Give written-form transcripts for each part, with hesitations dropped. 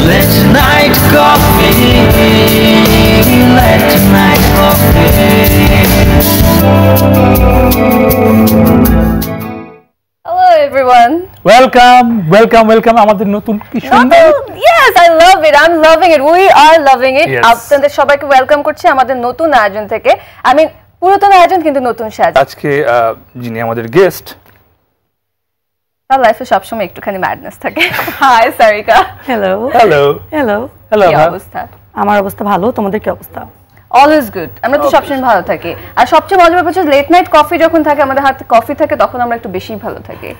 Let night coffee. Let night coffee. Hello everyone. Welcome আমাদের নতুন কি সুন্দর Yes, I love it. I'm loving it. We are loving it. Yes. আপনাদের সবাইকে welcome করছি আমাদের নতুন আয়োজন থেকে। পুরাতন আয়োজন কিন্তু নতুন সাজ। আজকে যিনি আমাদের গেস্ট তার লাইফে সবসময় একটুখানি ম্যাডনেস থাকে। হাই সারিকা। হ্যালো হ্যালো কি অবস্থা? আমার অবস্থা ভালো, তোমাদের কি অবস্থা? Always good. আমরা তো সবসময় ভালো থাকি। আর সবচেয়ে মজার ব্যাপার হচ্ছে লেট নাইট কফি যখন থাকে আমাদের হাতে কফি থাকে তখন আমরা একটু বেশি ভালো থাকি।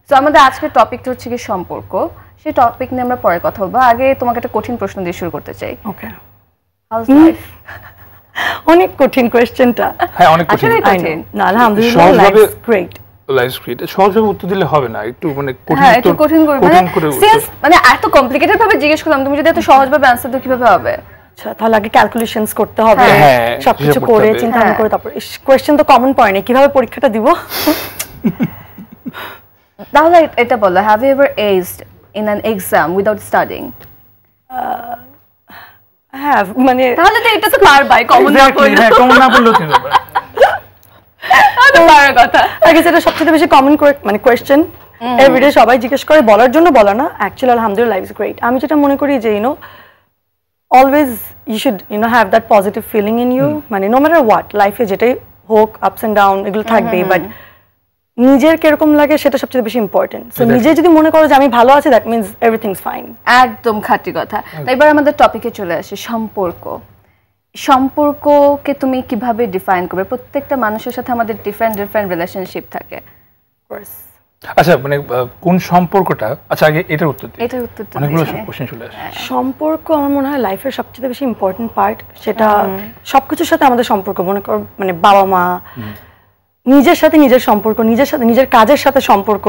সো আমাদের আজকের টপিকটা হচ্ছে কি সম্পর্ক। সেই টপিক নিয়ে আমরা পরে কথা বলবো। আগে তোমাকে একটা কঠিন প্রশ্ন দিয়ে শুরু করতে চাই। ওকে। House life? অনেক কঠিন কোশ্চেনটা। হ্যাঁ অনেক কঠিন। না আলহামদুলিল্লাহ লাইফ গ্রেট। Life great. সহজভাবে উত্তর দিলে হবে না, একটু মানে কঠিন হ্যাঁ একটু কঠিন করে সিন্স মানে এত কমপ্লিকেটেড ভাবে জিজ্ঞেস করলাম তুমি যদি এত সহজভাবে অ্যানসার দাও কিভাবে হবে? আচ্ছা তাহলে আগে ক্যালকুলেশনস করতে হবে, হ্যাঁ, সবকিছু করে চিন্তা করে তারপর কোশ্চেন তো কমন পড়ে না, কিভাবে পরীক্ষাটা দিব? তাহলে এটা বলো, have you ever aced in an exam without studying? হ্যাঁ মানে তাহলে তো এটা তো পারবাই, কমন না পড়লে। হ্যাঁ কমন না পড়লেও কি হবে? এটা পারার কথা। আগে যেটা সবচেয়ে বেশি কমন মানে কোশ্চেন এভরিডে সবাই জিজ্ঞেস করে, বলার জন্য বলা না, অ্যাকচুয়ালি আলহামদুলিল্লাহ লাইফ ইজ গ্রেট। আমি যেটা মনে করি যে always you should have that positive feeling in you, মানে নো ম্যাটার হোয়াট লাইফে যেটাই হোক, আপস এন্ড ডাউন এগুলো থাকবেই, বাট নিজের কিরকম লাগে সেটা সবচেয়ে বেশি ইম্পর্টেন্ট। সো নিজে যদি মনে করো যে আমি ভালো আছি, দ্যাট মিন্স এভরিথিংস ফাইন। একদম খাঁটি কথা। এবার আমাদের টপিকে চলে আসি, সম্পর্ককে তুমি কিভাবে ডিফাইন করবে? প্রত্যেকটা মানুষের সাথে আমাদের ডিফারেন্ট রিলেশনশিপ থাকে। আচ্ছা মানে কোন সম্পর্কটা, আচ্ছা আগে এটার উত্তর দিই। এটার উত্তরটা অনেকগুলো কোশ্চেন চলে আসে। সম্পর্ক আমার মনে হয় লাইফের সবচেয়ে বেশি ইম্পর্টেন্ট পার্ট। সেটা সবকিছুর সাথে আমাদের সম্পর্ক, মনে করো মানে বাবা মা, নিজের সাথে নিজের সম্পর্ক, নিজের সাথে নিজের কাজের সাথে সম্পর্ক,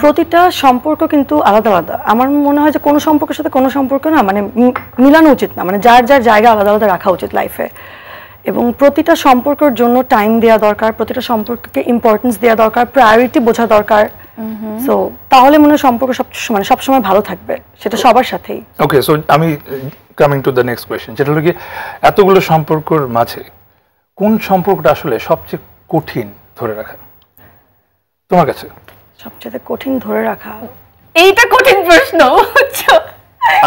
প্রতিটা সম্পর্ক কিন্তু আলাদা আলাদা। আমার মনে হয় যে কোনো সম্পর্কের সাথে কোনো সম্পর্ক না মানে মিলানো উচিত না, মানে যার যার জায়গা আলাদা আলাদা রাখা উচিত লাইফে। এবং প্রতিটা সম্পর্কের জন্য টাইম দেওয়া দরকার, প্রতিটা সম্পর্ককে ইম্পর্টেন্স দেওয়া দরকার, প্রায়োরিটি বোঝা দরকার। সো তাহলে মনে হয় সম্পর্ক সবসময় ভালো থাকবে, সেটা সবার সাথেই। ওকে, সো আমি coming to the next question, যেটা হলো কি এতগুলো সম্পর্কের মাঝে কোন সম্পর্কটা আসলে সবচেয়ে কঠিন ধরে রাখা তোমার কাছে? সবচেয়ে কঠিন ধরে রাখা, এইটা কঠিন প্রশ্ন।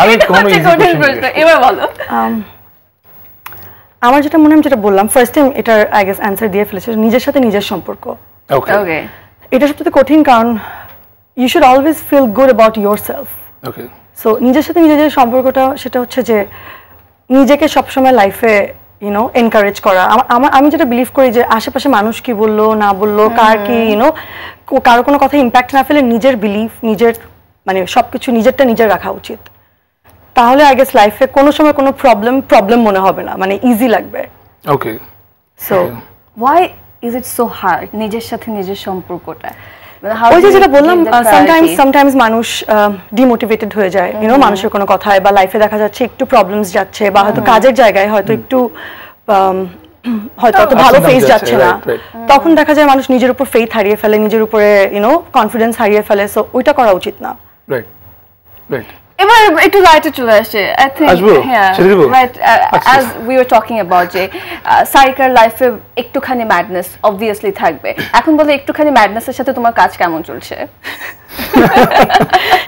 আমি কোন কঠিন প্রশ্ন, এবার বলো। আমার যেটা মনে হয়, যেটা বললাম ফার্স্ট টাইম, এটার আই গেস অ্যানসার দিয়ে ফেলেছে, নিজের সাথে নিজের সম্পর্ক। ওকে, এটা সবচেয়ে কঠিন, কারণ you should always feel good about yourself. Okay, so নিজের সাথে নিজের সম্পর্কটা, সেটা হচ্ছে যে নিজেকে সবসময় লাইফে এনকারেজ করা। আমি যেটা বিলিভ করি যে আশেপাশে মানুষ কি বললো না বললো, কার কি কারো কোনো কথা ইম্প্যাক্ট না ফেলে নিজের বিলিফ, নিজের মানে সবকিছু নিজেরটা নিজের রাখা উচিত। তাহলে আই গেস লাইফে কোনো সময় কোনো প্রবলেম মনে হবে না, মানে ইজি লাগবে। ওকে, so why is it so hard নিজের সাথে নিজের সম্পর্কটা? ওই যে যেটা বললাম, সামটাইমস মানুষ ডিমোটিভেটেড হয়ে যায় মানুষের কোনো কথায়, বা লাইফে দেখা যাচ্ছে একটু প্রবলেমস যাচ্ছে, বা হয়তো কাজের জায়গায় হয়তো একটু হয়তো অত ভালো ফেস যাচ্ছে না, তখন দেখা যায় মানুষ নিজের উপর ফেইথ হারিয়ে ফেলে, নিজের উপরে কনফিডেন্স হারিয়ে ফেলে। সো ওইটা করা উচিত না। Right right. এবার একটু লাইটে চলে আসে, I think right, as we were talking about যে সারিকার লাইফে একটুখানি ম্যাডনেস অবভিয়াসলি থাকবে। এখন বলে একটুখানি ম্যাডনেসের সাথে তোমার কাজ কেমন চলছে?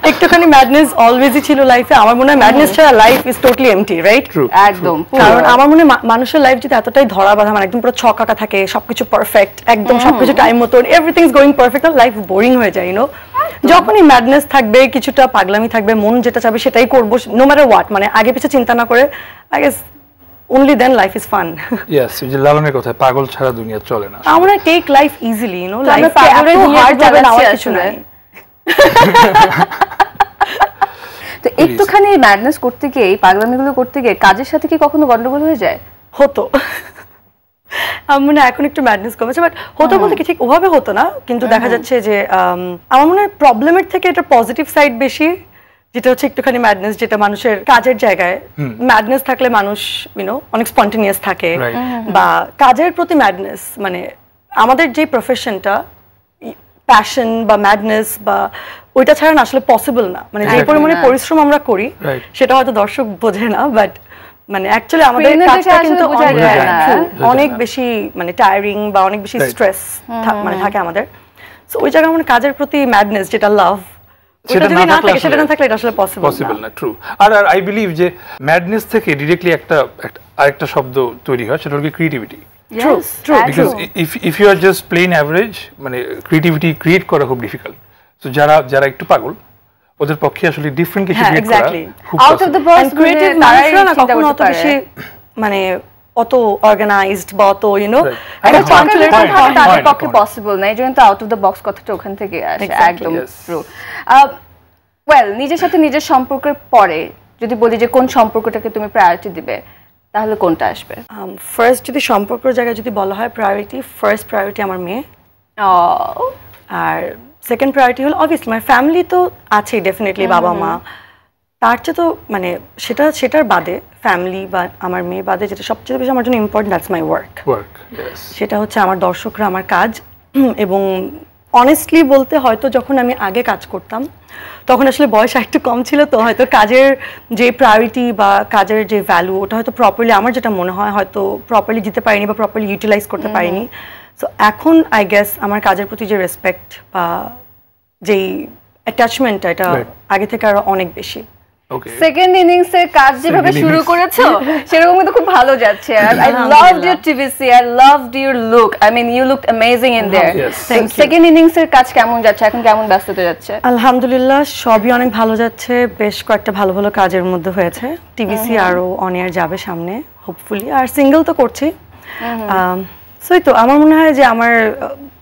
একটুখানি ম্যাডনেস অলওয়েজই ছিল লাইফে। আমার মনে হয় ম্যাডনেস ছাড়া life is totally empty, right? একদম। কারণ আমার মনে হয় মানুষের লাইফ যদি এতটাই ধরা বাঁধা, মানে একদম পুরো ছকাকা থাকে, সবকিছু পারফেক্ট, একদম সবকিছু টাইম মতো, everything is going perfect, life boring হয়ে যায়। যখনই ম্যাডনেস থাকবে, কিছুটা পাগলামি থাকবে, মন যেটা চাবে সেটাই করবো, নো ম্যাটার হোয়াট, মানে আগে পিছে চিন্তা না করে, I guess only then life is fun. Yes, এই যে লালনের কথা, পাগল ছাড়া দুনিয়া চলে না। আমরা টেক লাইফ ইজিলি, লাইফ পাগলের দুনিয়া যাবে না, কিছু নাই। তো একটুখানি ম্যাডনেস করতে গিয়ে, এই পাগলামিগুলো করতে গিয়ে কাজের সাথে কি কখনো গন্ডগোল হয়ে যায়? হতো। আমার মনে হয় এখন একটু ম্যাডনেস কমেছে, বাট হতো বলতে কি ঠিক ওভাবে হতো না, কিন্তু দেখা যাচ্ছে যে আমার মনে হয় প্রবলেমের থেকে এটা পজিটিভ সাইড বেশি, যেটা হচ্ছে একটুখানি ম্যাডনেস, যেটা মানুষের কাজের জায়গায় ম্যাডনেস থাকলে মানুষ অনেক স্পন্টেনিয়াস থাকে, বা কাজের প্রতি ম্যাডনেস, মানে আমাদের যে প্রফেশনটা প্যাশন বা ম্যাডনেস বা ওইটা ছাড়া না আসলে পসিবল না, মানে যে পরিমাণে পরিশ্রম আমরা করি সেটা হয়তো দর্শক বোঝে না, বাট মানে অ্যাকচুয়ালি আমাদের কাজটা কিন্তু অনেক বেশি মানে টায়ারিং বা অনেক বেশি স্ট্রেস মানে থাকে আমাদের। সো ওই জায়গায় মানে কাজের প্রতি ম্যাডনেস যেটা লাভ, সেটা যদি না থাকে, সেটা না থাকলে এটা আসলে পসিবল না। ট্রু। আর আই বিলিভ যে ম্যাডনেস থেকে ডিরেক্টলি আরেকটা শব্দ তৈরি হয়, সেটা হলো creativity. True. Because if you are just plain average, মানে ক্রিয়েটিভিটি ক্রিয়েট করা খুব ডিফিকাল্ট। সো যারা একটু পাগল ওদের পক্ষে আসলে ডিফারেন্ট কিছু ক্রিয়েট করা খুব out of the box creative মানুষরা না কখনো অত বেশি মানে অত অর্গানাইজড বা অত একটা কনফিডেন্ট থাকা তাদের পক্ষে পসিবল না, এই জন্য তো আউট অফ দ্য বক্স কথাটা ওখান থেকে আসে। একদম ট্রু। ওয়েল, নিজের সাথে নিজের সম্পর্কের পরে যদি বলি যে কোন সম্পর্কটাকে তুমি প্রায়োরিটি দিবে, তাহলে কোনটা আসবে? ফার্স্ট যদি সম্পর্কের জায়গায় যদি বলা হয় প্রায়োরিটি, ফার্স্ট প্রায়োরিটি আমার মেয়ে, আর সেকেন্ড প্রায়োরিটি হলো অবভিয়াসলি মাই ফ্যামিলি তো আছেই ডেফিনেটলি, বাবা মা, তার চেয়ে তো মানে সেটার বাদে ফ্যামিলি বা আমার মেয়ে বাদে যেটা সবচেয়ে বেশি আমার জন্য ইম্পর্টেন্ট, দ্যাটস মাই ওয়ার্ক। সেটা হচ্ছে আমার দর্শকরা, আমার কাজ। এবং অনেস্টলি বলতে হয়তো যখন আমি আগে কাজ করতাম তখন আসলে বয়স একটু কম ছিল, তো হয়তো কাজের যে প্রায়োরিটি বা কাজের যে ভ্যালু ওটা হয়তো প্রপারলি, আমার যেটা মনে হয় হয়তো প্রপারলি দিতে পারিনি বা প্রপারলি ইউটিলাইজ করতে পারিনি। সো এখন আই গেস আমার কাজের প্রতি যে রেসপেক্ট বা যেই অ্যাটাচমেন্টটা, এটা আগে থেকে আরো অনেক বেশি। সেকেন্ড ইনিংসের কাজ যেভাবে শুরু করেছো সেরকম কিন্তু খুব ভালো যাচ্ছে। I loved your TVC, I loved your look, I mean you looked amazing in there. Second ইনিংসের কাজ কেমন যাচ্ছে এখন, কেমন ব্যস্ততা যাচ্ছে? আলহামদুলিল্লাহ সবই অনেক ভালো যাচ্ছে, বেশ কয়েকটা ভালো ভালো কাজের মধ্যে হয়েছে। টিভিসি আরো অন এয়ার যাবে সামনে হোপফুলি, আর সিঙ্গেল তো করছি। সো তো আমার মনে হয় যে আমার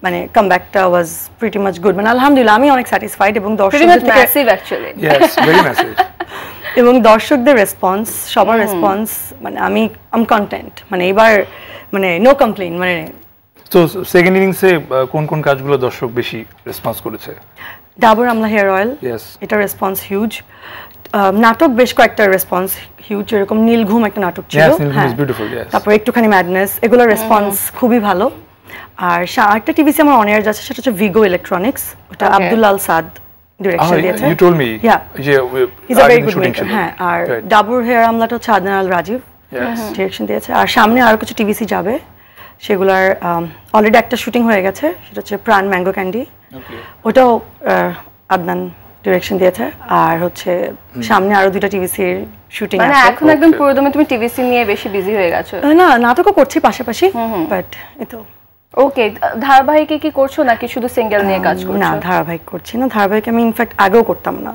মানে কামব্যাকটা ওয়াজ প্রিটি মাচ গুড, মানে আলহামদুলিল্লাহ আমি অনেক স্যাটিসফাইড। এবং দর্শকদের রেসপন্স, সবার রেসপন্স, মানে আম কন্টেন্ট, মানে এবার মানে নো কমপ্লেইন। মানে তো সেকেন্ড ইনিংসে কোন কোন কাজগুলো দর্শক বেশি রেসপন্স করেছে? ডাবর আমলা হেয়ার অয়েল, এটা রেসপন্স হিউজ। নাটক বেশ কয়েকটা রেসপন্স হিউজ, এরকম নীলঘুম একটা নাটক ছিল, তারপর একটুখানি ম্যাডনেস, এগুলোর রেসপন্স খুবই ভালো। আর একটা টিভিসি আমার অন এয়ার যাচ্ছে, সেটা হচ্ছে ভিগো ইলেকট্রনিক্স, ওটা আব্দুল আল সাদ ডিরেকশন দিয়েছে। You told me. Yeah. He's a very good maker. হ্যাঁ, আর ডাবর হেয়ার আমলাটা হচ্ছে আদনান আল রাজীব ডিরেকশন দিয়েছে। আর সামনে আরো কিছু টিভিসি যাবে, সেগুলার অলরেডি একটা শুটিং হয়ে গেছে, সেটা হচ্ছে প্রাণ ম্যাঙ্গো ক্যান্ডি, ওটাও আদনান ডিরেকশন দিয়েছে। আর হচ্ছে সামনে আরো দুটো টিভিসির শুটিং আছে। মানে এখন একদম পুরোদমে তুমি টিভিসি নিয়ে বেশি বিজি হয়ে গেছো? না, নাটকও করছি পাশাপাশি, বাট এতো ওকে। ধারাবাহিকে কি করছো নাকি শুধু সিঙ্গেল নিয়ে কাজ করছো? না, ধারাবাহিক করছি না। ধারাবাহিক আমি ইনফ্যাক্ট আগেও করতাম না,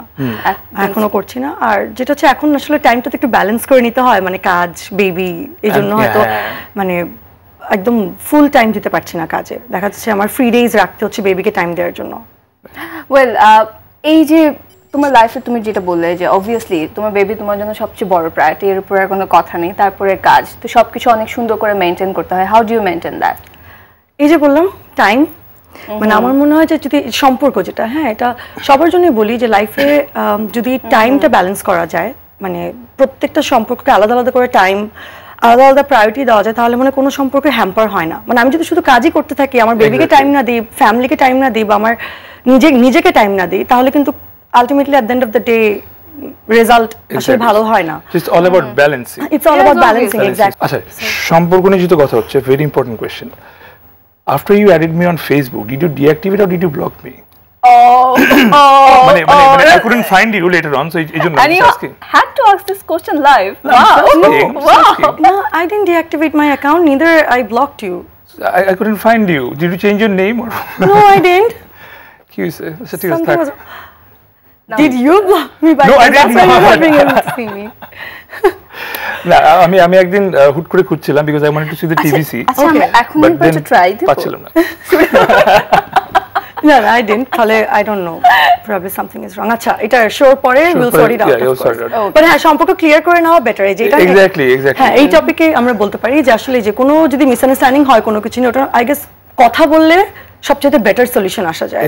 এখনো করছি না। আর যেটা হচ্ছে এখন আসলে টাইমটা তো একটু ব্যালেন্স করে নিতে হয়, মানে কাজ, বেবি, এই জন্য হয়তো মানে একদম ফুল টাইম দিতে পারছি না কাজে। দেখা যাচ্ছে আমার ফ্রি ডেজ রাখতে হচ্ছে বেবিকে টাইম দেওয়ার জন্য। ওয়েল, এই যে তোমার লাইফে তুমি যেটা বললে যে অবভিয়াসলি তোমার বেবি তোমার জন্য সবচেয়ে বড় প্রায়োরিটি, এর উপর আর কোনো কথা নেই, তারপরে কাজ, তো সবকিছু অনেক সুন্দর করে মেনটেন করতে হয়। How do you maintain that? এই যে বললাম টাইম, মানে আমার মনে হয় যে যদি সম্পর্ক যেটা, হ্যাঁ, এটা সবার জন্যই বলি যে লাইফে যদি টাইমটা ব্যালেন্স করা যায়, মানে প্রত্যেকটা সম্পর্ককে আলাদা আলাদা করে টাইম, আলাদা আলাদা প্রায়োরিটি দেওয়া যায়, তাহলে মানে কোনো সম্পর্কে হ্যাম্পার হয় না। মানে আমি যদি শুধু কাজই করতে থাকি, আমার বেবিকে টাইম না দিই, ফ্যামিলিকে টাইম না দিই, বা আমার নিজেকে টাইম না দিই, তাহলে কিন্তু ultimately at the end of the day result আসলে ভালো হয় না। It's all about balancing. It's all about balancing, exactly. আচ্ছা, সম্পর্ক নিয়ে যেটা কথা হচ্ছে, very important question. After you added me on Facebook, did you deactivate or did you block me? I couldn't find you later on, so and you had to ask this question live. Wow. No, I didn't deactivate my account, neither I blocked you. I couldn't find you. Did you change your name or? No, I didn't. Did you block me? No, I didn't. That's why you're not being able to see me. না, আমি একদিন হুট করে খুঁজছিলাম because I wanted to C the TVC. আচ্ছা, এখন একবার try দিই, পাচ্ছিলাম না। No, I didn't. তাহলে I don't know. Probably something is wrong. আচ্ছা, এটা শোর পরে we'll sort it out. But হ্যাঁ, সম্পর্ক ক্লিয়ার করে নেওয়া বেটার। এই যে এটা এক্স্যাক্টলি হ্যাঁ, এই টপিকে আমরা বলতে পারি যে আসলে যে কোনো যদি মিসআন্ডারস্ট্যান্ডিং হয় কোনো কিছু নিয়ে, ওটা আই গেস কথা বললে সবচেয়ে বেটার সলিউশন আসা যায়।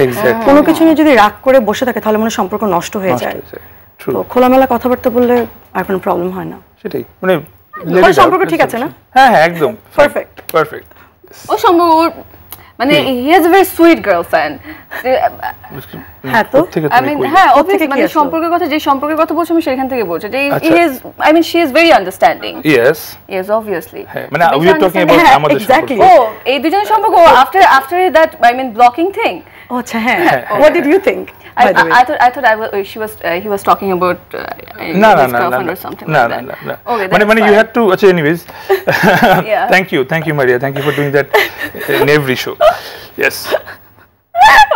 কোনো কিছু নিয়ে যদি রাগ করে বসে থাকে তাহলে মানে সম্পর্ক নষ্ট হয়ে যায়। তো খোলামেলা কথাবার্তা বললে আর কোনো প্রবলেম হয় না। সেটাই, মানে সম্পর্ক ঠিক আছে না? হ্যাঁ, একদম পারফেক্ট। পারফেক্ট। ও সম্পর্ক মানে he has a very sweet girlfriend. হ্যাঁ তো হ্যাঁ obviously মানে সম্পর্কের কথা, যে সম্পর্কের কথা বলছি আমি সেখান থেকে বলছি যে he is I mean she is very understanding. Yes obviously মানে উই আর টকিং অ্যাবাউট আমাদের exactly. সম্পর্ক। এই দুজনের সম্পর্ক after that I mean blocking thing. আচ্ছা হ্যাঁ, what did you think? I thought he was talking about No, his girlfriend or something no, like that. no. Okay, When you had to, anyways. Yeah. Thank you, Maria. Thank you for doing that in every show. Yes.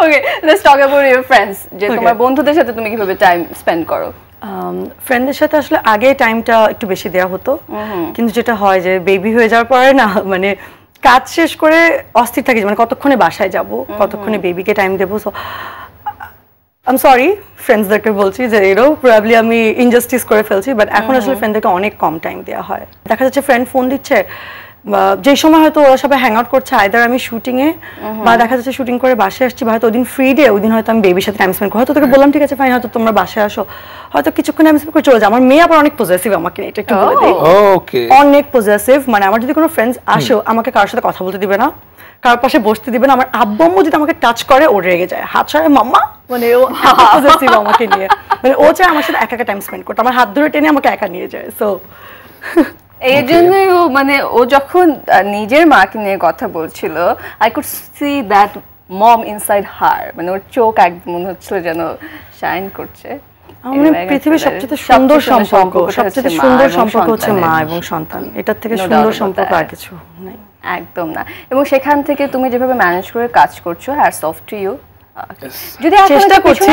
Okay, let's talk about your friends. যে তোমার বন্ধুদের সাথে তুমি কিভাবে time spend করো? ফ্রেন্ডদের সাথে আসলে আগে টাইমটা একটু বেশি দেওয়া হতো, কিন্তু যেটা হয় যে বেবি হয়ে যাওয়ার পরে না মানে কাজ শেষ করে অস্থির থাকি মানে কতক্ষণে বাসায় যাব, কতক্ষণে বেবিকে টাইম দেবো। সো আই এম সরি ফ্রেন্ডসদেরকে বলছি যে প্রবাবলি আমি ইনজাস্টিস করে ফেলছি, বাট এখন আসলে ফ্রেন্ডদেরকে অনেক কম টাইম দেওয়া হয়। দেখা যাচ্ছে ফ্রেন্ড ফোন দিচ্ছে যে সময় হয়তো ওরা সবাই হ্যাং আউট করছে, আইদার আমি শুটিং এ বা দেখা যাচ্ছে শুটিং করে বাসায় আসছি, বা হয়তো ওদিন ফ্রি ডে, ওদিন হয়তো আমি বেবির সাথে টাইম স্পেন্ড করি। হয়তো তোকে বললাম ঠিক আছে ফাইন, হয়তো তোমরা বাসায় আসো, হয়তো কিছুক্ষণ টাইম স্পেন্ড করে চলে যাও। আমার মেয়ে আবার অনেক পজেসিভ, আমাকে এটা একটু বলে দিই। ওকে, অনেক পজেসিভ, মানে আমার যদি কোনো ফ্রেন্ডস আসো আমাকে কারোর সাথে কথা বলতে দিবে না, কারোর পাশে বসতে দিবে না। আমার আব্বু আম্মু যদি আমাকে টাচ করে ও রেগে যায়, হাত ছাড়ে মাম্মা, মানে ও পজেসিভ আমাকে নিয়ে, মানে ও চায় আমার সাথে একা একা টাইম স্পেন্ড করতে, আমার হাত ধরে টেনে আমাকে একা নিয়ে যায়। সো এই জন্যই ও মানে ও যখন নিজের মাকে নিয়ে কথা বলছিল, I could see that mom inside her, মানে ওর চোখ একদম মনে হচ্ছিল যেন শাইন করছে। আমার পৃথিবীর সবচেয়ে সুন্দর সম্পর্ক, সবচেয়ে সুন্দর সম্পর্ক হচ্ছে মা এবং সন্তান, এটার থেকে সুন্দর সম্পর্ক আর কিছু নাই, একদম না। এবং সেখান থেকে তুমি যেভাবে ম্যানেজ করে কাজ করছো, হ্যাটস অফ টু ইউ। যদি চেষ্টা করছি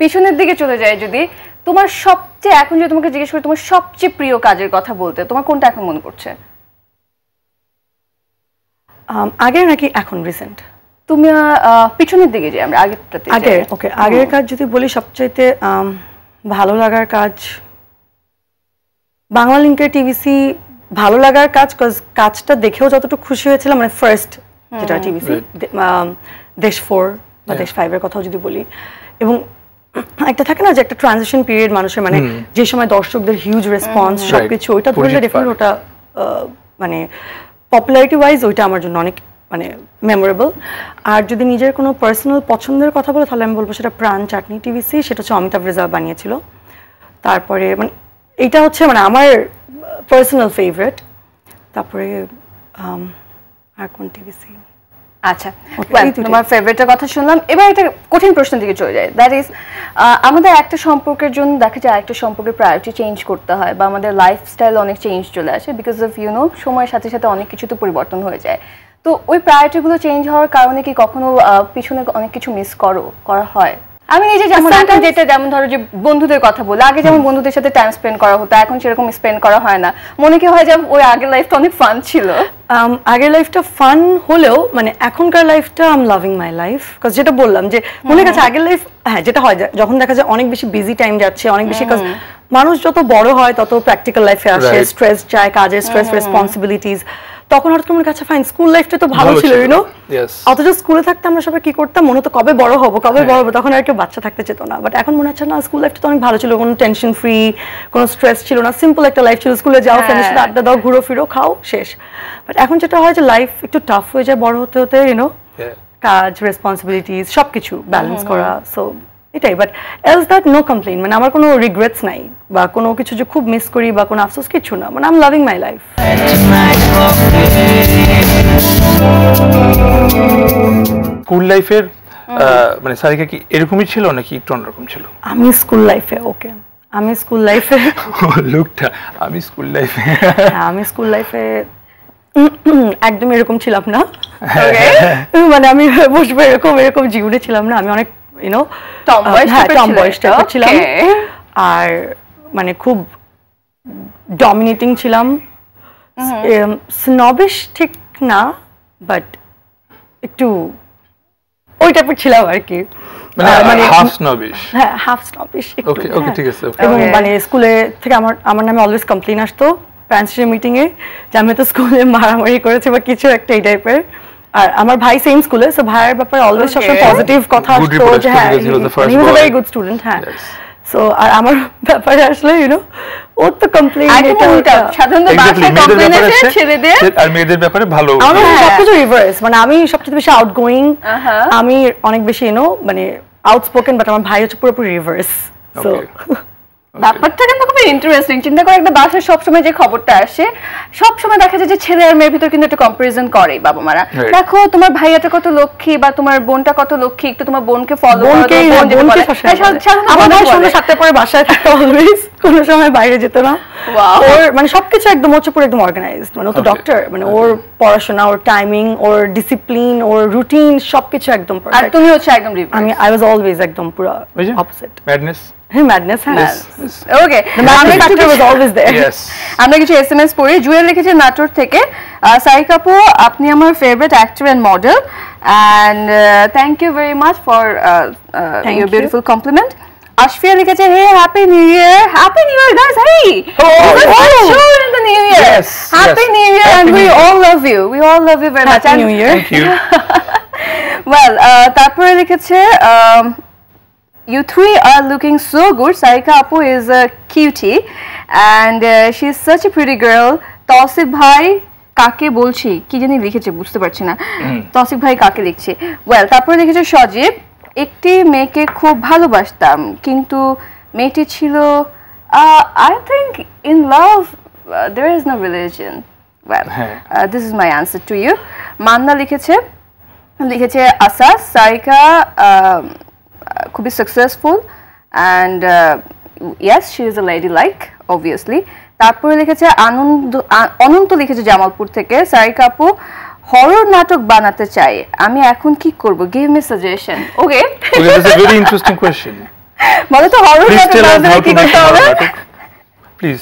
পিছনের দিকে চলে যাই, যদি তোমার সবচেয়ে, এখন যদি তোমাকে জিজ্ঞেস করি তোমার সবচেয়ে প্রিয় কাজের কথা বলতে, তোমার কোনটা এখন মনে পড়ছে? আগের নাকি এখন রিসেন্ট? তুমি পিছনের দিকে যাই, আমরা আগেরটাতে আগে। ওকে, আগের কাজ যদি বলি সবচাইতে ভালো লাগার কাজ বাংলা লিংকের টিভিসি, ভালো লাগার কাজ, কাজটা দেখেও যতটুকু খুশি হয়েছিলাম, মানে ফার্স্ট যেটা টিভিসি দেশ 4 বা দেশ 5 এর কথাও যদি বলি, এবং একটা থাকে না যে একটা ট্রানজিশন পিরিয়ড মানুষের, মানে যে সময় দর্শকদের হিউজ রেসপন্স সবকিছু, ওইটা ধরলে ডেফিনেটলি ওটা মানে পপুলারিটি ওয়াইজ ওইটা আমার জন্য অনেক মানে মেমোরেবল। আর যদি নিজের কোনো পার্সোনাল পছন্দের কথা বলে তাহলে আমি বলবো সেটা প্রাণ চাটনি টিভিসি, সেটা হচ্ছে অমিতাভ রেজা বানিয়েছিল। তারপরে মানে এইটা হচ্ছে মানে আমার পার্সোনাল ফেভারিট। তারপরে আর কোন টিভিসি? আচ্ছা, তোমার ফেভারিটের কথা শুনলাম, এবার একটা কঠিন প্রশ্নের দিকে চলে যায়। দ্যাট ইজ আমাদের একটা সম্পর্কের জন্য দেখা যায় একটা সম্পর্কের প্রায়োরিটি চেঞ্জ করতে হয়, বা আমাদের লাইফস্টাইল অনেক চেঞ্জ চলে আসে, বিকজ অফ সময়ের সাথে সাথে অনেক কিছু তো পরিবর্তন হয়ে যায়। তো ওই প্রায়োরিটিগুলো চেঞ্জ হওয়ার কারণে কি কখনো পিছনে অনেক কিছু মিস করা হয়? আমি নিজে যেমন যেমন ধরো যে বন্ধুদের কথা বলে, আগে যেমন বন্ধুদের সাথে টাইম স্পেন্ড করা হতো, এখন সেরকম স্পেন্ড করা হয় না। মনে কি হয় যে ওই আগের লাইফটা অনেক ফান ছিল? আগের লাইফটা ফান হলেও মানে এখনকার লাইফটা I am loving my life, because যেটা বললাম যে মনে কাছে আগের লাইফ, হ্যাঁ যেটা হয় যখন দেখা যায় অনেক বেশি বিজি টাইম যাচ্ছে, অনেক বেশি, কাজ মানুষ যত বড় হয় তত প্র্যাকটিক্যাল লাইফে আসে, স্ট্রেস যায়, কাজের স্ট্রেস, রেসপন্সিবিলিটিস, তখন হঠাৎ করে কাছে ফাইন স্কুল লাইফটা তো ভালো ছিল, অথচ স্কুলে থাকতে আমরা সবাই কি করতাম, মনে হতো কবে বড় হবো, তখন আর কেউ বাচ্চা থাকতে চেত না। বাট এখন মনে হচ্ছে না, স্কুল লাইফটা তো অনেক ভালো ছিল, কোনো টেনশন ফ্রি, কোনো স্ট্রেস ছিল না, সিম্পল একটা লাইফ ছিল, স্কুলে যাও, ফ্রেন্ডের সাথে আড্ডা দাও, ঘুরো ফিরো, খাও, শেষ। বাট এখন যেটা হয় যে লাইফ একটু টাফ হয়ে যায় বড় হতে হতে, কাজ, রেসপন্সিবিলিটিস সবকিছু ব্যালেন্স করা, সো এটাই। But else that no complain, মানে আমার কোনো রিগ্রেটস নাই, বা কোনো কিছু যে খুব মিস করি বা কোনো আফসোস কিছু না, মানে I am loving my life. School লাইফের মানে সারিকা কি এরকমই ছিল নাকি একটু অন্যরকম ছিল? আমি স্কুল লাইফে আমি স্কুল লাইফে একদম এরকম ছিলাম না, মানে আমি বসবো এরকম জীবনে ছিলাম না। আমি অনেক টমবয় টাইপের ছিলাম, আর মানে খুব ডমিনেটিং ছিলাম, স্নবিশ ঠিক না, বাট একটু ওই টাইপের ছিলাম আর কি, মানে হাফ স্নবিশ। হ্যাঁ, হাফ স্নবিশ। ওকে ওকে, ঠিক আছে। এবং মানে স্কুলে থেকে আমার নামে অলওয়েজ কমপ্লেইন আসতো প্যারেন্টসের মিটিং এ যে আমি তো স্কুলে মারামারি করেছি বা কিছু একটা এই টাইপের। আর আমার ভাই সেম স্কুলে, সো ভাইয়ের ব্যাপারে অলওয়েজ সবসময় পজিটিভ কথা আসতো যে হ্যাঁ, হি ওয়াজ আ ভেরি গুড স্টুডেন্ট। হ্যাঁ, সো আর আমার ব্যাপারে আসলে ওর তো কমপ্লেইন একদম উল্টা সাধারণত বাসায় কমপ্লেইন এসে ছেড়ে দিয়ে আর মেয়েদের ব্যাপারে ভালো আমার সবকিছু রিভার্স মানে আমি সবচেয়ে বেশি আউটগোয়িং আমি অনেক বেশি মানে আউটস্পোকেন বাট আমার ভাই হচ্ছে পুরোপুরি রিভার্স সো ব্যাপারটা কিন্তু খুবই ইন্টারেস্টিং চিন্তা করে একটা বাসায় সবসময় যে খবরটা আসে সবসময় দেখা যায় যে ছেলে আর মেয়ের ভিতর কিন্তু একটা কম্পারিজন করে বাবা মারা দেখো তোমার ভাইয়াটা কত লক্ষ্মী বা তোমার বোনটা কত লক্ষ্মী একটু তোমার বোনকে ফলো করো আমার ভাই সন্ধ্যা 7টার পরে বাসায় থাকতো অলওয়েজ কোনো সময় বাইরে যেত না ওর মানে সবকিছু একদম হচ্ছে পুরো একদম অর্গানাইজড মানে ও তো ডক্টর মানে ওর পড়াশোনা ওর টাইমিং ওর ডিসিপ্লিন ওর রুটিন সবকিছু একদম আর তুমি হচ্ছে একদম আমি আই ওয়াজ অলওয়েজ একদম পুরো opposite madness madness Yes. Okay the madness factor was always there Yes. আমরা কিছু এসএমএস পড়ি জুয়েল লিখেছে নাটোর থেকে সাইক আপু আপনি আমার favourite actor and model and thank you very much for your beautiful compliment Ashfia লিখেছে hey happy new year guys hey sure in the new year Yes, happy yes. new year and we all love you very much happy new year Thank you. well তারপরে লিখেছে you three are looking so good. Sarika Apu is a cutie and she's such a pretty girl. Tausif bhai কাকে বলছি কি জানি লিখেছে বুঝতে পারছি না তৌসিফ ভাই কাকে লিখছে ওয়েল তারপরে লিখেছে সজীব একটি মেয়েকে খুব ভালোবাসতাম কিন্তু মেয়েটি ছিল I think in love there is no religion. Well this is my answer to you. Manna লিখেছে আসাস সারিকা খুবই successful and yes she is a lady like obviously তারপরে লিখেছে অনন্ত লিখেছে জামালপুর থেকে সারিকা আপু হরর নাটক বানাতে চাই আমি এখন কি করব give me suggestion okay That's a very interesting question. বলো তো হরর নাটক বানাতে কি করতে হবে প্লিজ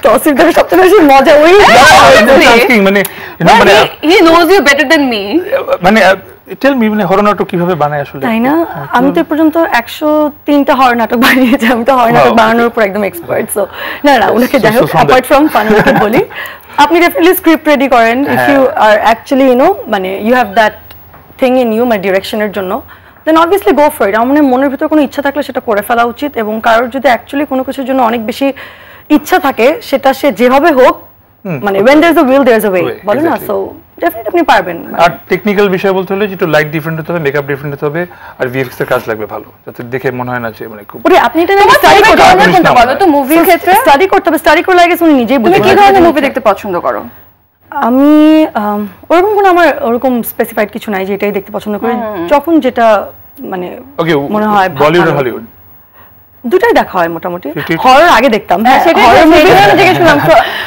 তৌসিফ ভাই সবচেয়ে বেশি মজা ওই মানে he knows you better than me মানে টেল মি মানে হরর নাটক কিভাবে বানায় আসলে তাই না আমি তো পর্যন্ত 103টা হরর নাটক বানিয়েছি আমি তো হরর নাটক বানানোর উপর একদম এক্সপার্ট সো না উনাকে যাই হোক অ্যাপার্ট ফ্রম ফান বলি আপনি ডেফিনেটলি স্ক্রিপ্ট রেডি করেন ইফ ইউ আর অ্যাকচুয়ালি মানে you have that thing in you মানে ডিরেকশনের জন্য দেন অবভিয়াসলি গো ফর ইট আমার মনের ভিতরে কোনো ইচ্ছা থাকলে সেটা করে ফেলা উচিত এবং কারোর যদি অ্যাকচুয়ালি কোনো কিছুর জন্য অনেক বেশি ইচ্ছা থাকে সেটা সে যেভাবে হোক মানে when there is a will there is a way বলেন না সো ডেফিনেটলি আপনি পারবেন আর টেকনিক্যাল বিষয় বলতে হলে যেটা লাইট ডিফারেন্ট হতে হবে মেকআপ ডিফারেন্ট হতে হবে আর ভিএফএক্স এর কাজ লাগবে ভালো যাতে দেখে মনে হয় না যে মানে খুব ওরে আপনি এটা নিয়ে স্টাডি করতে হবে কোনটা বলো তো মুভির ক্ষেত্রে স্টাডি করতে হবে স্টাডি করে লাগে তুমি নিজেই বুঝবে তুমি কি ধরনের মুভি দেখতে পছন্দ করো আমি ওরকম কোনো আমার ওরকম স্পেসিফাইড কিছু নাই যে এটাই দেখতে পছন্দ করি যখন যেটা মানে মনে হয় বলিউড আর হলিউড দুটাই দেখা হয় মোটামুটি হরর আগে দেখতাম হ্যাঁ সেটাই হরর মুভি জিজ্ঞেস করলাম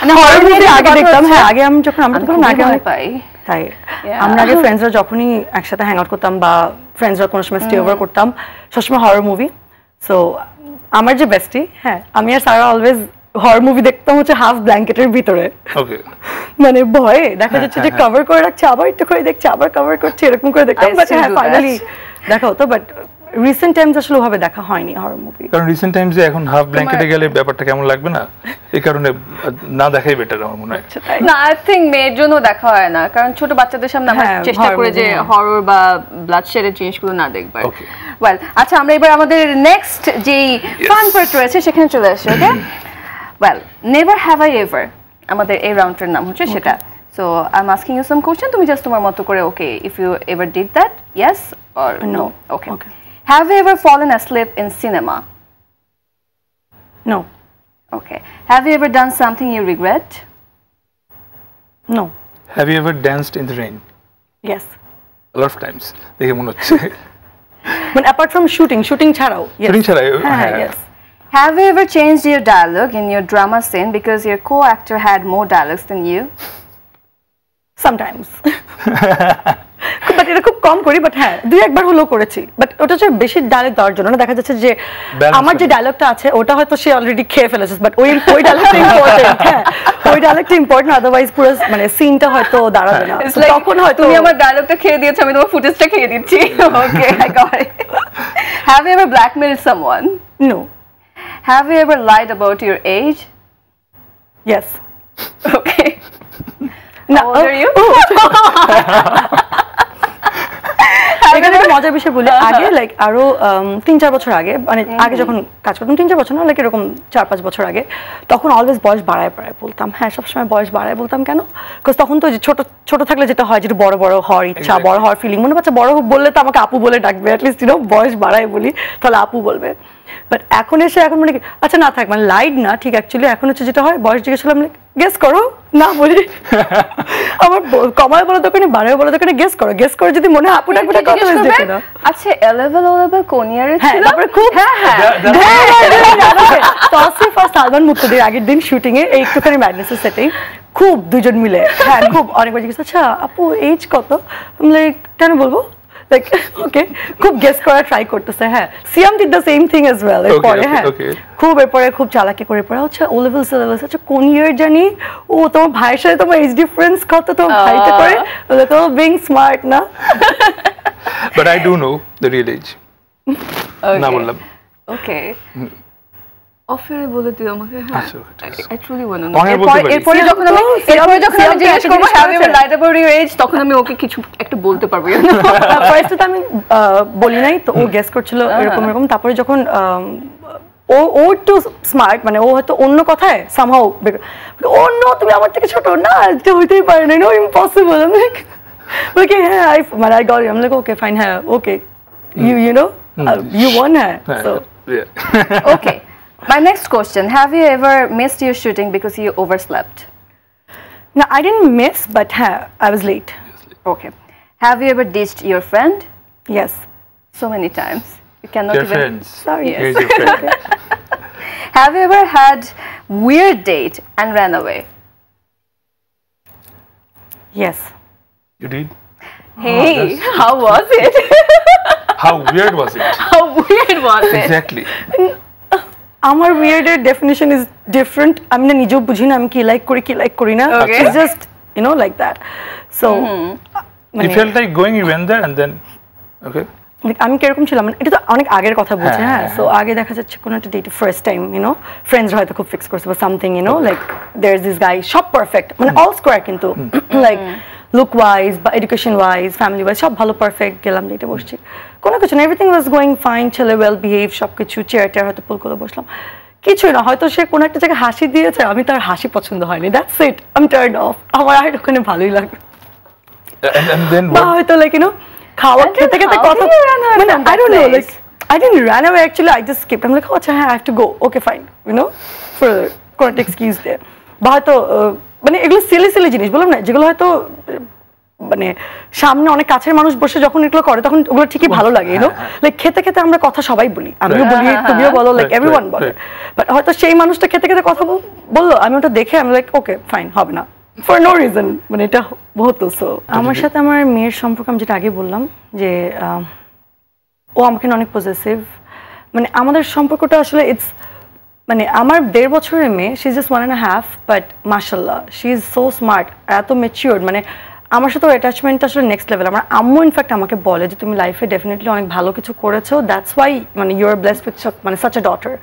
মানে হরর মুভি আগে দেখতাম হ্যাঁ আগে আমি যখন আমরা তখন আগে পাই তাই আমরা আগে ফ্রেন্ডসরা যখনই একসাথে হ্যাং আউট করতাম বা ফ্রেন্ডসরা কোনো সময় স্টে ওভার করতাম সবসময় হরর মুভি সো আমার যে বেস্টি হ্যাঁ আমি আর সারা অলওয়েজ হরর মুভি দেখতাম হচ্ছে হাফ ব্ল্যাঙ্কেটের ভিতরে ওকে মানে ভয়ে দেখা যাচ্ছে যে কভার করে রাখছে আবার একটু করে দেখছে আবার কভার করছে এরকম করে দেখতাম বাট হ্যাঁ ফাইনালি দেখা হতো বাট রিসেন্ট টাইমস আসলে ওভাবে দেখা হয়নি হরর মুভি কারণ রিসেন্ট টাইমসে এখন হাফ ব্ল্যাঙ্কেটে গেলে ব্যাপারটা কেমন লাগবে না এই কারণে না দেখাই বেটার আমার মনে হয় না আই থিংক মেয়ের জন্য দেখা হয় না কারণ ছোট বাচ্চাদের সামনে আমরা চেষ্টা করে যে হরর বা ব্লাড শেডের জিনিসগুলো না দেখবার ওয়েল আচ্ছা আমরা এবার আমাদের নেক্সট যেই ফান পার্ট রয়েছে সেখানে চলে আসি okay well never have I ever আমাদের এই রাউন্ডের নাম হচ্ছে সেটা so I am asking you some question তুমি জাস্ট তোমার মতো করে okay if you ever did that yes or no okay Have you ever fallen asleep in cinema? No. Okay. Have you ever done something you regret? No. Have you ever danced in the rain? Yes. A lot of times. দেখে মনে হচ্ছে But apart from shooting ছাড়াও yes. Shooting ছাড়াও yes. Have you ever changed your dialogue in your drama scene because your co-actor had more dialogues than you? Sometimes. But এটা খুব কম করি but হ্যাঁ দুই একবার হলেও করেছি বাট ওটা হচ্ছে বেশি ডায়লগ দেওয়ার জন্য না দেখা যাচ্ছে যে আমার যে ডায়লগটা আছে ওটা হয়তো সে অলরেডি খেয়ে ফেলেছে বাট ওই ডায়লগটা ইম্পর্টেন্ট হ্যাঁ ওই ডায়লগটা ইম্পর্টেন্ট আদারওয়াইজ পুরো মানে সিনটা হয়তো দাঁড়াবে না তখন হয়তো তুমি আমার ডায়লগটা খেয়ে দিয়েছো আমি তোমার ফুটেজটা খেয়ে দিচ্ছি okay I got it Have you ever blackmailed someone? No. Have you ever lied about your age? Yes. Okay. How old are you? এখানে একটা মজার বিষয় বলি আগে লাইক আরো 3-4 বছর আগে মানে আগে যখন কাজ করতাম 3-4 বছর না লাইক এরকম 4-5 বছর আগে তখন অলওয়েজ বয়স বাড়ায় বলতাম হ্যাঁ সবসময় বয়স বাড়ায় বলতাম কেন বিকজ তখন তো ছোট ছোট থাকলে যেটা হয় যেটা বড় বড় হওয়ার ইচ্ছা বড় হওয়ার ফিলিং মনে বাচ্চা বড় বললে তো আমাকে আপু বলে ডাকবে অ্যাটলিস্ট বয়স বাড়ায় বলি তাহলে আপু বলবে বাট এখন এসে এখন মানে আচ্ছা না থাক মানে লাইট না ঠিক অ্যাকচুয়ালি এখন হচ্ছে যেটা হয় বয়স জিজ্ঞেস করলাম গেস করো না বলি আমার কমায় বলা দোকানে বাড়ায় বলা দোকানে গেস করে যদি মনে হয় আপু ডাকবে কথা হয়ে যেত না আচ্ছা এলেভেল কোন ইয়ারে হ্যাঁ ছিল তারপরে খুব তসিফ আর সালমান মুক্তদের আগের দিন শুটিং এ একটুখানি ম্যাডনেসের সেটিং খুব দুজন মিলে হ্যাঁ খুব অনেকবার জিজ্ঞেস আচ্ছা আপু এজ কত লাইক কেন বলবো লাইক ওকে খুব গেস করা ট্রাই করতেছে হ্যাঁ Siam did the same thing as well এরপরে হ্যাঁ খুব এরপরে খুব চালাকি করে পড়া হচ্ছে ও লেভেল আচ্ছা কোন ইয়ার জানি ও তোমার ভাইয়ের সাথে তোমার এজ ডিফারেন্স কত তোমার ভাইটা করে বলে তো বিং স্মার্ট না but I do know the real age না বললাম ওকে অফারে বলে দিও আমাকে হ্যাঁ আই ট্রুলি ওয়ান্ট টু অনেক বলতে পারি এরপরে যখন আমি জিজ্ঞেস করব have you lied about your age তখন আমি ওকে কিছু একটা বলতে পারবো ফার্স্টে তো আমি বলি নাই তো ও গেস করছিল এরকম এরকম তারপরে যখন ও একটু স্মার্ট মানে ও হয়তো অন্য কথায় সামহাউ অন্য তুমি আমার থেকে ছোট না এটা হইতেই পারে না নো ইম্পসিবল আমি লাইক ওকে হ্যাঁ I got it I like okay fine হ্যাঁ okay you know you won হ্যাঁ so okay My next question, have you ever missed your shooting because you overslept? No, I didn't miss, but I was late. Okay. Have you ever ditched your friend? Yes. So many times. You cannot your even... friends. Sorry. Yes. Here's your friend. Have you ever had weird date and ran away? Yes. You did? Hey, that's- how was it? How weird was it? How weird was it? Exactly. আমার weirder definition is different. আমি না নিজেও বুঝি না আমি কি like করি না Okay. it's just like that so You felt like going, you went there and then, okay. like আমি কিরকম ছিলাম মানে এটা তো অনেক আগের কথা বলছি হ্যাঁ সো আগে দেখা যাচ্ছে কোনো একটা ডেট ফার্স্ট টাইম ফ্রেন্ডস হয়তো খুব ফিক্স করছে বা something like there is this guy সব পারফেক্ট মানে অল স্কোয়ার কিন্তু লাইক লুক ওয়াইজ বা এডুকেশন ওয়াইজ ফ্যামিলি ওয়াইজ সব ভালো পারফেক্ট গেলাম ডেটে বসছি কোনো কিছু না এভরিথিং ওয়াজ গোয়িং ফাইন ছেলে ওয়েল বিহেভ সব কিছু চেয়ার হয়তো পুল করে বসলাম কিছুই না হয়তো সে কোনো একটা জায়গায় হাসি দিয়েছে আমি তার হাসি পছন্দ হয়নি that's it I am turn off আমার আর ওখানে ভালোই লাগে And then বা what? হয়তো লাইক খাওয়া খেতে খেতে how কথা did you run away মানে from I that don't know place? like I didn't run away actually I just skipped I'm like oh acha I have to go okay fine for কোনো একটা excuse there বা হয়তো মানে এগুলো Seely জিনিস বললাম না যেগুলো হয়তো মানে সামনে অনেক কাছের মানুষ বসে যখন এগুলো করে তখন ওগুলো ঠিকই ভালো লাগে লাইক খেতে খেতে আমরা কথা সবাই বলি আমিও বলি তুমিও বলো লাইক এভরিওয়ান বলে বাট হয়তো সেই মানুষটা খেতে খেতে কথা বললো আমি ওটা দেখে আমি লাইক ওকে ফাইন হবে না ফর নো রিজন মানে এটা হতো সো আমার সাথে আমার মেয়ের সম্পর্ক আমি যেটা আগে বললাম যে ও আমাকে অনেক পজেসিভ মানে আমাদের সম্পর্কটা আসলে ইটস মানে আমার 1.5 বছরের মেয়ে শি ইজ জাস্ট 1.5 বাট মাশাআল্লাহ শি ইজ সো স্মার্ট এত ম্যাচিউরড মানে আমার সাথে ওর অ্যাটাচমেন্টটা আসলে নেক্সট লেভেল আমার আম্মু ইনফ্যাক্ট আমাকে বলে যে তুমি লাইফে ডেফিনেটলি অনেক ভালো কিছু করেছো দ্যাটস ওয়াই মানে ইউ আর ব্লেসড উইথ মানে সাচ এ ডটার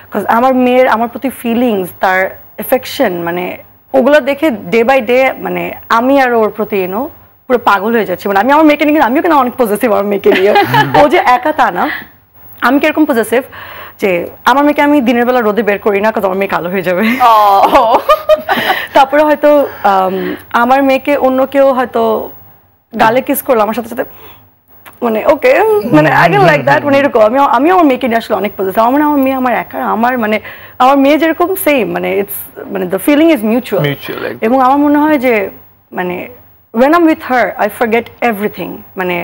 বিকজ আমার মেয়ের আমার প্রতি ফিলিংস তার এফেকশন মানে ওগুলো দেখে ডে বাই ডে মানে আমি আর ওর প্রতি পুরো পাগল হয়ে যাচ্ছি মানে আমি আমার মেয়েকে নিয়ে আমিও কেন অনেক পজেসিভ আমার মেয়েকে নিয়ে ও যে একা তা না আমি কিরকম পজেসিভ যে আমার মেয়েকে আমি দিনের বেলা রোদে বের করি না কারণ আমার মেয়ে কালো হয়ে যাবে তারপরে হয়তো আমার মেয়েকে অন্য কেউ হয়তো গালে কিস করলো আমার সাথে সাথে মানে ওকে মানে আই ডোন্ট লাইক দ্যাট মানে এরকম আমি আমার মেয়েকে নিয়ে আসলে অনেক পজেসিভ আমার আমার মেয়ে আমার একা আমার মানে আমার মেয়ে যেরকম সেম মানে ইটস মানে দ্য ফিলিং ইজ মিউচুয়াল এবং আমার মনে হয় যে মানে when I'm with her I forget everything মানে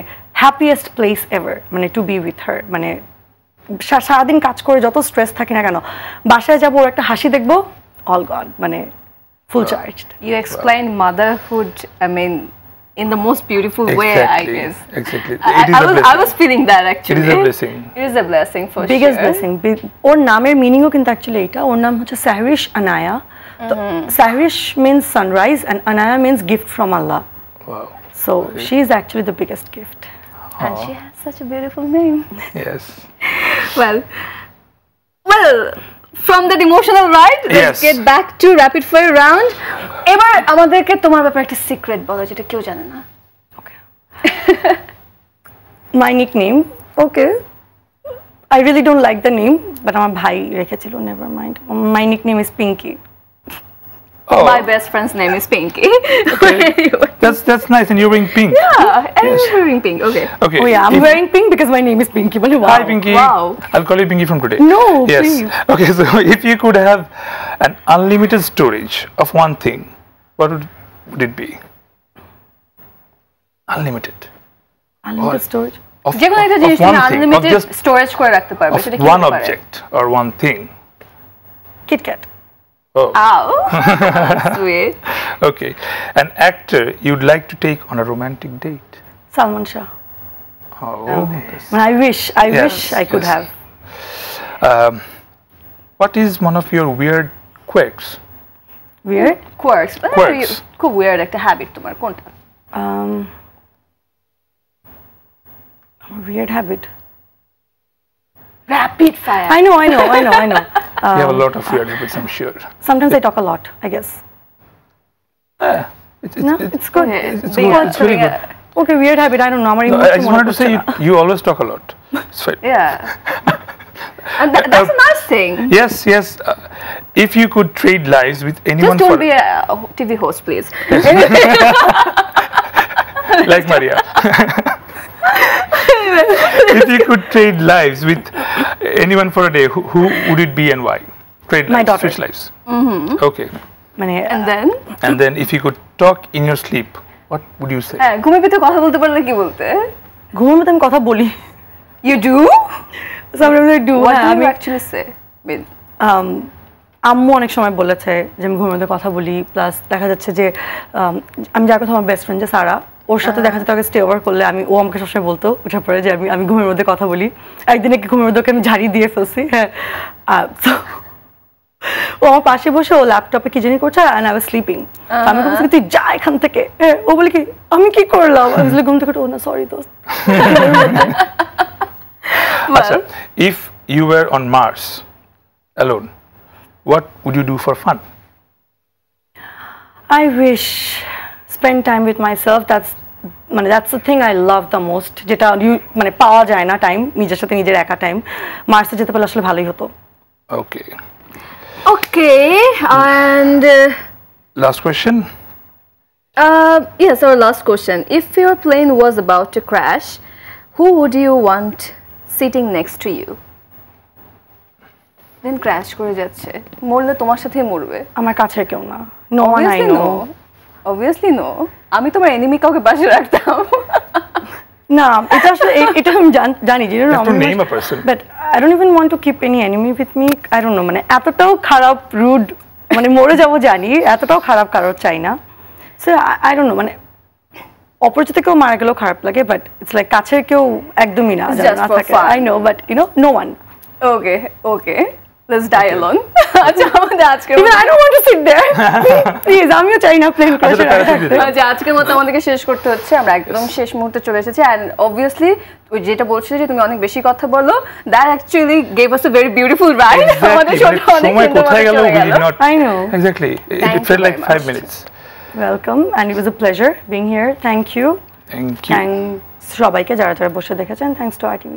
happiest place ever মানে to be with her মানে সারাদিন কাজ করে যত স্ট্রেস থাকে না কেন বাসায় যাবো ওর একটা হাসি দেখবো অল গন মানে ফুল charged You explained motherhood, I mean, in the most beautiful way, I guess. Exactly. I was feeling that actually. It is a blessing. It is a blessing for biggest sure. blessing ওর নামের মিনিংও কিন্তু actually এটা ওর নাম হচ্ছে সাহরিশ আনায়া তো Sahrish means sunrise and Anaya means gift from Allah Wow. so she is actually the biggest gift And she has such a beautiful name. Yes. Well, from that emotional ride, let's Yes. get back to rapid fire round. এবার আমাদেরকে তোমার ব্যাপারে একটা secret বলো যেটা কেউ জানে না। okay My nickname, okay. I really don't like the name, but আমার ভাই রেখেছিল, never mind. My nickname is Pinky. Oh, My best friend's name is Pinky. that's nice, and you're wearing pink. Yeah, and you're wearing pink. Okay. Okay. Oh yeah, I'm if- wearing pink because my name is Pinky. But wow. Hi, Pinky. Wow. I'll call you Pinky from today. No, Yes. please. Okay, so if you could have an unlimited storage of one thing, what would it be? Unlimited. Unlimited storage. Of, যে কোনো একটা of জিনিস one তুমি thing, of unlimited just storage করে রাখতে পারবে of সেটা কি one হতে পারে? object or one thing. Kit Kat. Oh, Ow. Sweet. okay. An actor you'd like to take on a romantic date. Salman Shah. Oh, that's- I wish Yes, I could yes. have. what is one of your weird quirks? Weird. Quirks. Quirks. খুব weird একটা habit তোমার কোনটা? Weird habit. Rapid fire. I know. you have a lot of weird habits, I'm sure. Sometimes I talk a lot, I guess. No, it's good. Okay, it's being good, a- it's very being good. a- Okay, weird habit. I don't know. No, I just wanted to say you always talk a lot. It's fine. Yeah. And that's a nice thing. Yes. If you could trade lives with Just anyone don't for be a TV host, please. like Maria. If you could trade lives with anyone for a day, who would it be and why? Trade My lives, daughter. switch lives. Okay. মানে And then And then if you could talk in your sleep, what would you say? হ্যাঁ ঘুমে পেতে কথা বলতে পারলে কি বলতে? ঘুমের মধ্যে আমি কথা বলি। You do? Sometimes I do. What হ্যাঁ, do আমি you actually say? আম্মু অনেক সময় বলেছে যে আমি ঘুমের মধ্যে কথা বলি, প্লাস দেখা যাচ্ছে যে আমি যার কথা আমার বেস্ট ফ্রেন্ড যে সারা, ওর সাথে দেখা যাচ্ছে স্টে ওভার করলে ও আমাকে সবসময় বলতো উঠার পরে যে আমি ঘুমের মধ্যে কথা বলি। একদিন কি ঘুমের মধ্যে ওকে আমি ঝাড়ি দিয়ে ফেলছি, হ্যাঁ। তো ও আমার পাশে বসে ও ল্যাপটপে কি জানি করছে, and I was sleeping. আমি বলছি তুই যা এখান থেকে, ও বলে কি আমি কি করলাম, আমি ঘুম থেকে ও না সরি দোস্ত। Achha, if you were on Mars alone, what would you do for fun? I wish spend time with myself. That's the thing I love the most. যেটা মানে পাওয়া যায় না টাইম, নিজের সাথে নিজের একা টাইম। মার্সে যেতে পারলে আসলে ভালোই হতো। Okay. Okay, and Last question. yes, our last question. If your plane was about to crash, who would you want sitting next to you? Then crash করে যাচ্ছে, মরলে তোমার সাথেই মরবে। আমার কাছে কেউ না। No one I Obviously know. no. Obviously no. আমি তোমার এনিমি কাউকে পাশে রাখতাম। না, এটা আসলে এটা আমি জানি যে You have to name a person. But I don't even want to keep any enemy with me. I don't know, মানে এতটাও খারাপ রুড, মানে মরে যাবো জানি, এতটাও খারাপ কারোর চাই না। So I don't know, মানে অপরিচিত কেউ মারা গেলেও খারাপ লাগে, বাট ইটস লাইক কাছের কেউ একদমই না, It's যেন just না for থাকে। fun. I know, but no one. Okay. Let's die alone. আচ্ছা আমাদের আজকের Even I don't want to sit there. Please, আমিও চাই না প্লেন ক্র্যাশে parachute দিতে। আচ্ছা আজকের মতো আমাদেরকে শেষ করতে হচ্ছে, আমরা একদম শেষ মুহূর্তে চলে এসেছি। অ্যান্ড অবভিয়াসলি ওই যেটা বলছিলে যে তুমি অনেক বেশি কথা বলো, that actually gave us a very beautiful ride. আমাদের Exactly. শোটা অনেক সময় সুন্দর কোথায় গেল চলে we গেল। did not. I know. Exactly. Thank It felt you like very 5 much. minutes. Welcome, and it was a pleasure being here. Thank you. Thank you. Thanks সবাইকে যারা বসে দেখেছেন। Thanks to RTV.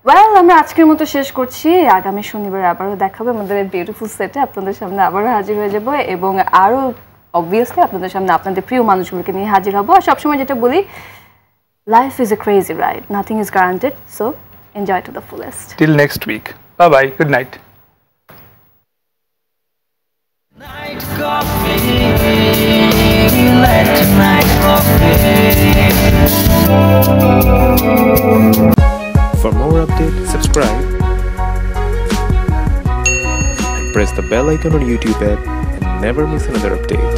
ওয়েল, আমরা আজকের মতো শেষ করছি। আগামী শনিবার আবারও দেখাবো আমাদের বিউটিফুল সেটে, আপনাদের সামনে আবারও হাজির হয়ে যাব এবং আরও অবভিয়াসলি আপনাদের সামনে আপনাদের প্রিয় মানুষগুলোকে নিয়ে হাজির হব। আর সবসময় যেটা বলি, life is a crazy ride, nothing is guaranteed, so enjoy to the fullest. Till next week. Bye bye. Good night. Night coffee, let night coffee. For more updates, subscribe and press the bell icon on YouTube app and never miss another update.